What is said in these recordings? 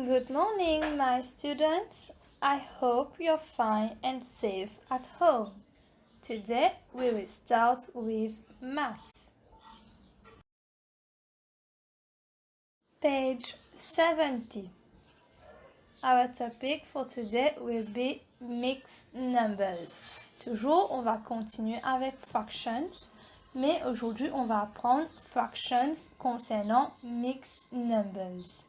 Good morning, my students. I hope you're fine and safe at home. Today we will start with maths. Page 70. Our topic for today will be mixed numbers. Toujours, on va continuer avec fractions, mais aujourd'hui, on va apprendre fractions concernant mixed numbers.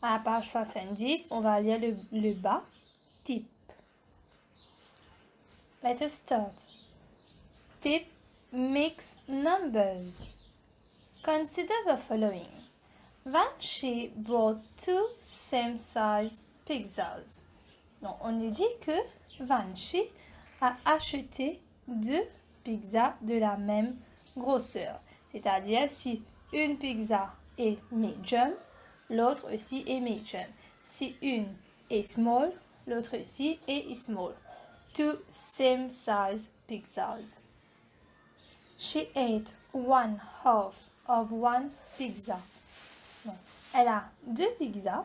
À la page 70, on va lire le bas, type. Let us start. Type mixed numbers. Consider the following. Vanshi bought 2 same-size pizzas. Donc, on nous dit que Vanshi a acheté 2 pizzas de la même grosseur. C'est-à-dire, si une pizza est medium, l'autre aussi est medium. Si une est small, l'autre aussi est small. 2 same-size pizzas. She ate 1/2 of one pizza. Bon. Elle a 2 pizzas.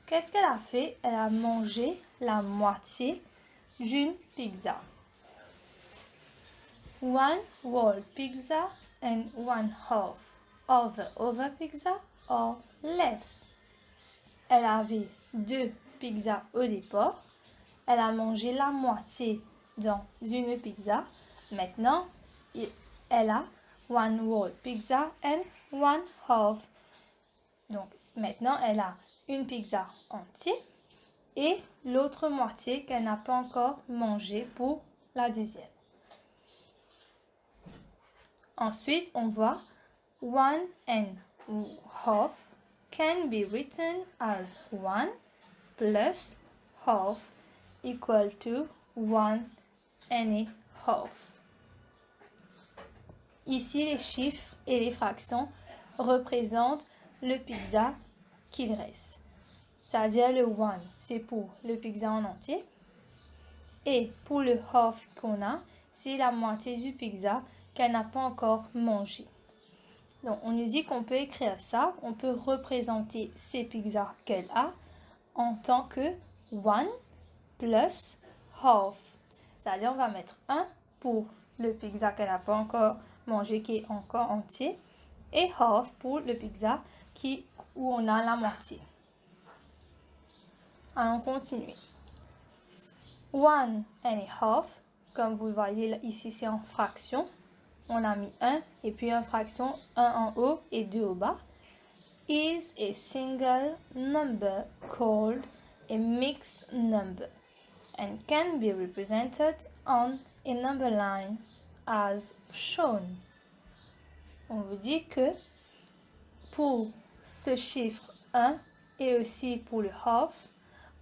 Qu'est-ce qu'elle a fait? Elle a mangé la moitié d'une pizza. 1 whole pizza and 1/2 of the other pizza are left. Elle avait 2 pizzas au départ. Elle a mangé la moitié dans une pizza. Maintenant, elle a 1 whole pizza and 1/2. Donc, maintenant, elle a une pizza entière et l'autre moitié qu'elle n'a pas encore mangée pour la deuxième. Ensuite, on voit 1/2 can be written as 1 plus half equal to 1/2. Ici, les chiffres et les fractions représentent le pizza qu'il reste. C'est-à-dire le 1, c'est pour le pizza en entier. Et pour le half qu'on a, c'est la moitié du pizza qu'elle n'a pas encore mangé. Donc, on nous dit qu'on peut écrire ça, on peut représenter ces pizzas qu'elle a en tant que 1 plus half. C'est-à-dire, on va mettre 1 pour le pizza qu'elle n'a pas encore mangé, qui est encore entier, et half pour le pizza où on a la moitié. Allons continuer. 1/2, comme vous le voyez ici, c'est en fraction. On a mis 1 et puis en fraction, 1 en haut et 2 au bas. Is a single number called a mixed number and can be represented on a number line as shown. On vous dit que pour ce chiffre 1 et aussi pour le half,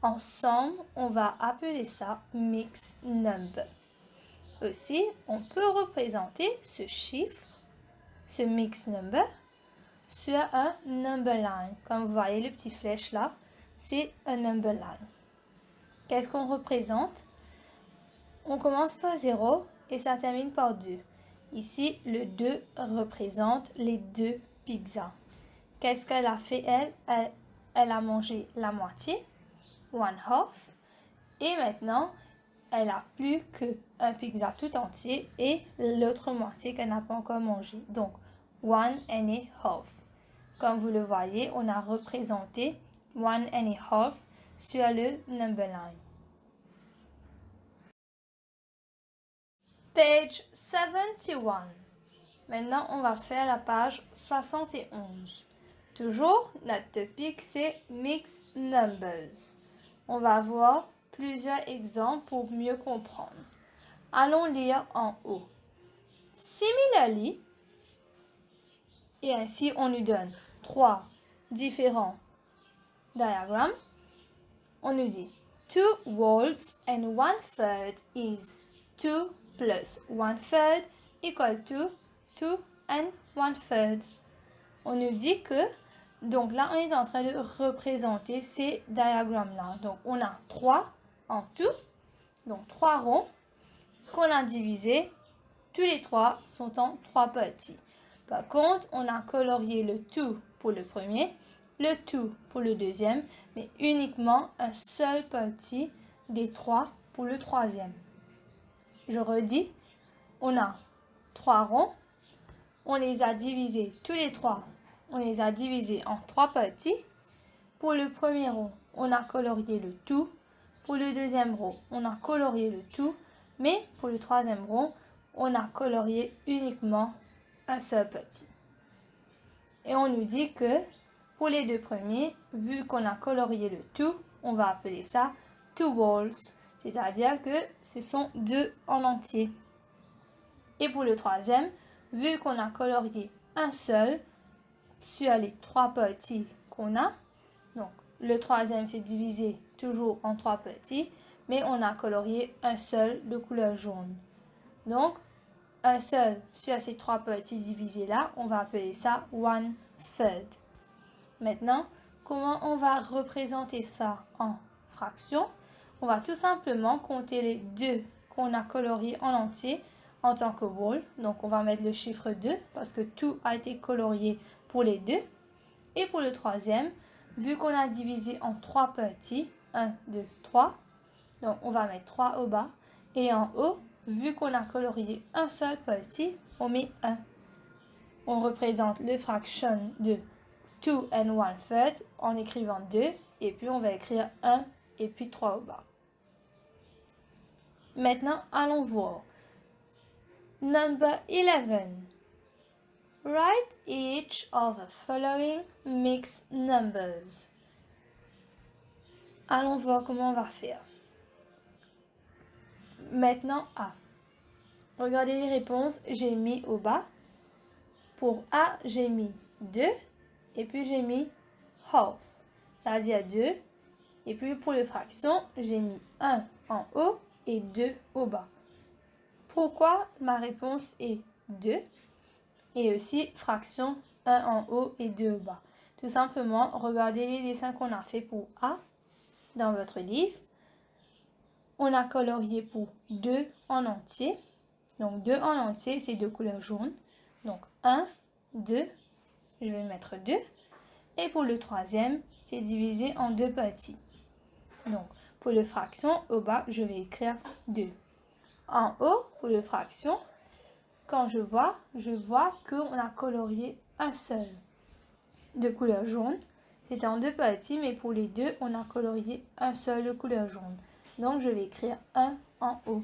ensemble, on va appeler ça mixed number. Aussi, on peut représenter ce chiffre, ce mixed number, sur un number line. Comme vous voyez le petit flèche là, c'est un number line. Qu'est-ce qu'on représente? On commence par 0 et ça termine par 2. Ici, le 2 représente les 2 pizzas. Qu'est-ce qu'elle a fait elle a mangé la moitié, 1/2, et maintenant, elle n'a plus qu'un pizza tout entier et l'autre moitié qu'elle n'a pas encore mangé. Donc, 1/2. Comme vous le voyez, on a représenté 1/2 sur le number line. Page 71. Maintenant, on va faire la page 71. Toujours, notre topic, c'est mixed numbers. On va voir plusieurs exemples pour mieux comprendre. Allons lire en haut. Similarly, et ainsi on nous donne 3 différents diagrammes. On nous dit 2 wholes and 1/3 is 2 plus 1/3 equal to 2 and 1/3. On nous dit que, donc là on est en train de représenter ces diagrammes-là. Donc on a 3 en tout, donc 3 ronds qu'on a divisés. Tous les 3 sont en 3 parties. Par contre, on a colorié le tout pour le premier, le tout pour le deuxième, mais uniquement un seul petit des 3 pour le troisième. Je redis, on a 3 ronds, on les a divisés tous les 3, on les a divisés en 3 petits. Pour le premier rond, on a colorié le tout. Pour le deuxième rond, on a colorié le tout. Mais pour le troisième rond, on a colorié uniquement un seul petit. Et on nous dit que pour les deux premiers, vu qu'on a colorié le tout, on va appeler ça two balls. C'est-à-dire que ce sont 2 en entier. Et pour le troisième, vu qu'on a colorié un seul sur les 3 petits qu'on a, donc le troisième c'est divisé toujours en 3 petits, mais on a colorié un seul de couleur jaune. Donc, un seul sur ces 3 petits divisés là, on va appeler ça one third. Maintenant, comment on va représenter ça en fractions? On va tout simplement compter les 2 qu'on a coloriés en entier en tant que whole. Donc, on va mettre le chiffre 2 parce que tout a été colorié pour les 2. Et pour le troisième, vu qu'on a divisé en 3 petits, 1, 2, 3, donc on va mettre 3 au bas. Et en haut, vu qu'on a colorié un seul petit, on met 1. On représente le fraction de 2 and 1 third en écrivant 2. Et puis on va écrire 1 et puis 3 au bas. Maintenant, allons voir. Number 11. Write each of the following mixed numbers. Allons voir comment on va faire. Maintenant, A. Regardez les réponses, j'ai mis au bas. Pour A, j'ai mis 2 et puis j'ai mis half, c'est-à-dire 2. Et puis pour les fractions, j'ai mis 1 en haut et 2 au bas. Pourquoi ma réponse est 2 et aussi fraction 1 en haut et 2 au bas? Tout simplement, regardez les dessins qu'on a fait pour A dans votre livre. On a colorié pour 2 en entier. Donc 2 en entier, c'est de couleur jaune. Donc 1, 2, je vais mettre 2. Et pour le troisième, c'est divisé en 2 petits. Donc pour le fraction, au bas, je vais écrire 2. En haut, pour le fraction, quand je vois qu'on a colorié un seul de couleur jaune. C'était en 2 petits, mais pour les 2, on a colorié un seul de couleur jaune. Donc je vais écrire 1 en haut.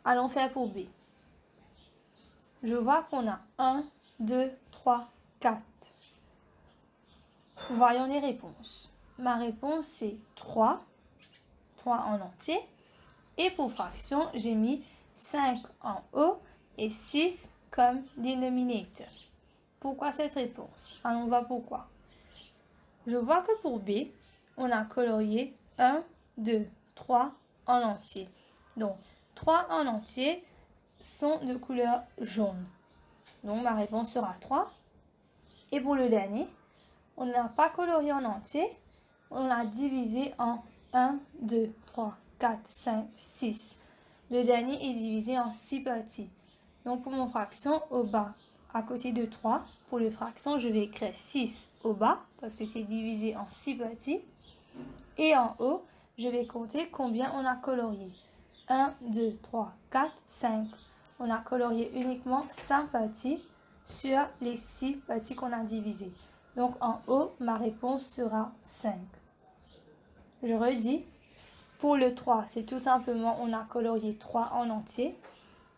Allons faire pour B. Je vois qu'on a 1, 2, 3, 4. Voyons les réponses. Ma réponse c'est 3 en entier. Et pour fraction, j'ai mis 5 en haut et 6 comme dénominateur. Pourquoi cette réponse? Allons voir pourquoi. Je vois que pour B, on a colorié 1, 2, 3 en entier. Donc, 3 en entier sont de couleur jaune. Donc, ma réponse sera 3. Et pour le dernier, on n'a pas colorié en entier. On a divisé en 1, 2, 3, 4, 5, 6. Le dernier est divisé en 6 petits. Donc, pour mon fraction, au bas, à côté de 3, pour les fractions, je vais écrire 6 au bas, parce que c'est divisé en 6 petits. Et en haut, je vais compter combien on a colorié. 1, 2, 3, 4, 5. On a colorié uniquement 5 petits sur les 6 petits qu'on a divisés. Donc en haut, ma réponse sera 5. Je redis. Pour le 3, c'est tout simplement, on a colorié 3 en entier.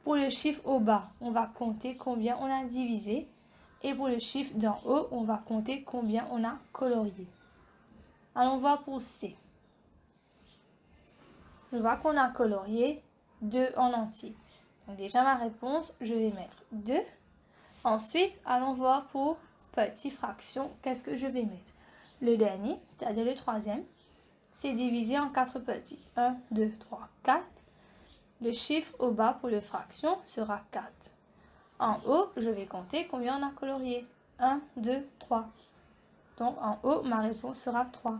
Pour le chiffre au bas, on va compter combien on a divisé. Et pour le chiffre d'en haut, on va compter combien on a colorié. Allons voir pour C. Je vois qu'on a colorié 2 en entier. Donc déjà ma réponse, je vais mettre 2. Ensuite, allons voir pour petite fraction, qu'est-ce que je vais mettre. Le dernier, c'est-à-dire le troisième, c'est divisé en 4 petits. 1, 2, 3, 4. Le chiffre au bas pour le fraction sera 4. En haut, je vais compter combien on a colorié. 1, 2, 3. Donc en haut, ma réponse sera 3.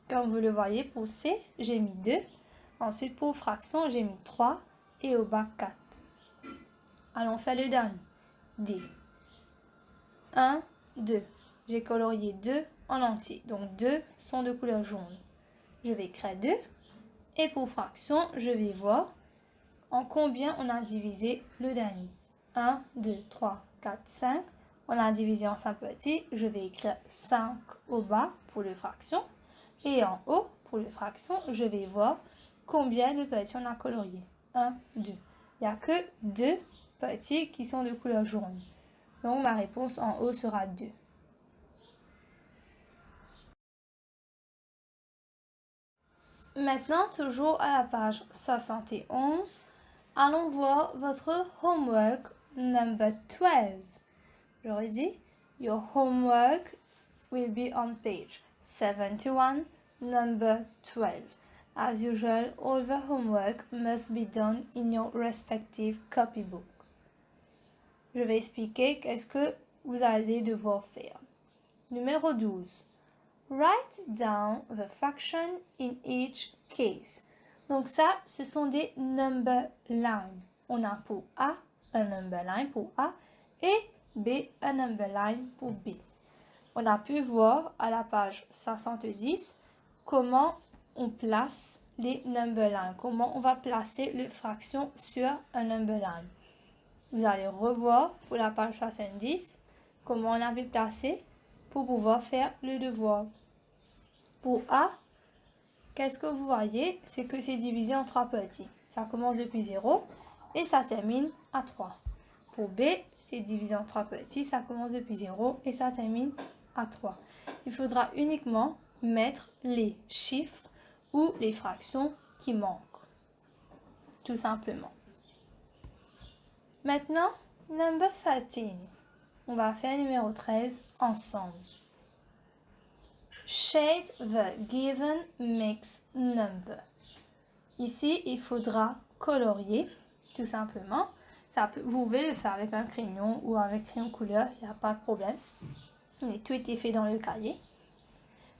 Comme vous le voyez, pour C, j'ai mis 2. Ensuite, pour fraction, j'ai mis 3 et au bas 4. Allons faire le dernier. D. 1, 2. j'ai colorié 2 en entier. Donc 2 sont de couleur jaune. Je vais écrire 2. Et pour fraction, je vais voir en combien on a divisé le dernier. 1, 2, 3, 4, 5. On a divisé en 5 petits. Je vais écrire 5 au bas pour les fractions. Et en haut, pour les fractions, je vais voir combien de petits on a coloriés. 1, 2. Il n'y a que 2 petits qui sont de couleur jaune. Donc ma réponse en haut sera 2. Maintenant, toujours à la page 71, allons voir votre homework number 12. Je redis, your homework will be on page 71, number 12. As usual, all the homework must be done in your respective copybook. Je vais expliquer qu'est-ce que vous allez devoir faire. Numéro 12. Write down the fraction in each case. Donc ça, ce sont des number lines. On a pour A un number line pour A et B un number line pour B. On a pu voir à la page 70 comment on place les number lines, comment on va placer les fractions sur un number line. Vous allez revoir pour la page 70 comment on avait placé pour pouvoir faire le devoir. Pour A, qu'est-ce que vous voyez? C'est que c'est divisé en 3 petits. Ça commence depuis 0 et ça termine à 3. Pour B, c'est divisé en 3 petits. Ça commence depuis 0 et ça termine à 3. Il faudra uniquement mettre les chiffres ou les fractions qui manquent. Tout simplement. Maintenant, number 13. On va faire numéro 13 ensemble. Shade the given mixed number. Ici, il faudra colorier, tout simplement. Vous pouvez le faire avec un crayon ou avec crayon couleur, il n'y a pas de problème. Mais tout est fait dans le cahier.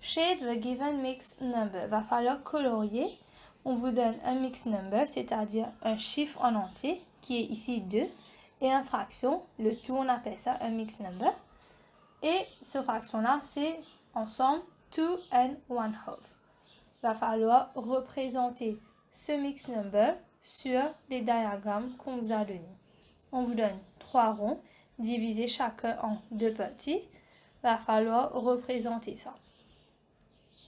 Shade the given mixed number. Va falloir colorier. On vous donne un mixed number, c'est-à-dire un chiffre en entier, qui est ici 2, et une fraction. Le tout, on appelle ça un mixed number. Et ce fraction-là, c'est ensemble 2 and 1/2. Il va falloir représenter ce mixed number sur les diagrammes qu'on vous a donnés. On vous donne 3 ronds, divisés chacun en 2 petits. Il va falloir représenter ça.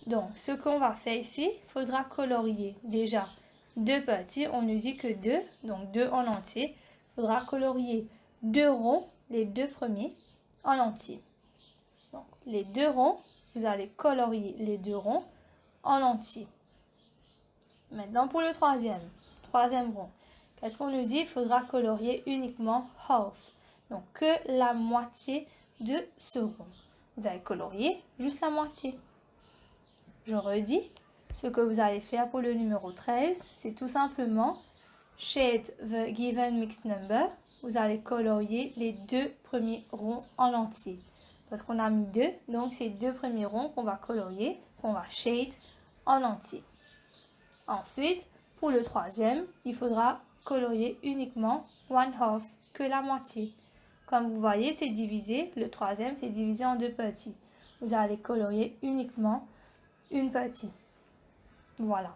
Donc, ce qu'on va faire ici, il faudra colorier déjà 2 petits. On nous dit que 2, donc 2 en entier. Il faudra colorier 2 ronds, les 2 premiers, en entier. Donc, les 2 ronds, vous allez colorier les 2 ronds en entier. Maintenant, pour le troisième rond, qu'est-ce qu'on nous dit? Il faudra colorier uniquement half, donc que la moitié de ce rond. Vous allez colorier juste la moitié. Je redis, ce que vous allez faire pour le numéro 13, c'est tout simplement shade the given mixed number. Vous allez colorier les 2 premiers ronds en entier. Parce qu'on a mis 2, donc c'est 2 premiers ronds qu'on va colorier, qu'on va shade en entier. Ensuite, pour le troisième, il faudra colorier uniquement 1/2, que la moitié. Comme vous voyez, c'est divisé, le troisième, c'est divisé en 2 petits. Vous allez colorier uniquement une petite. Voilà.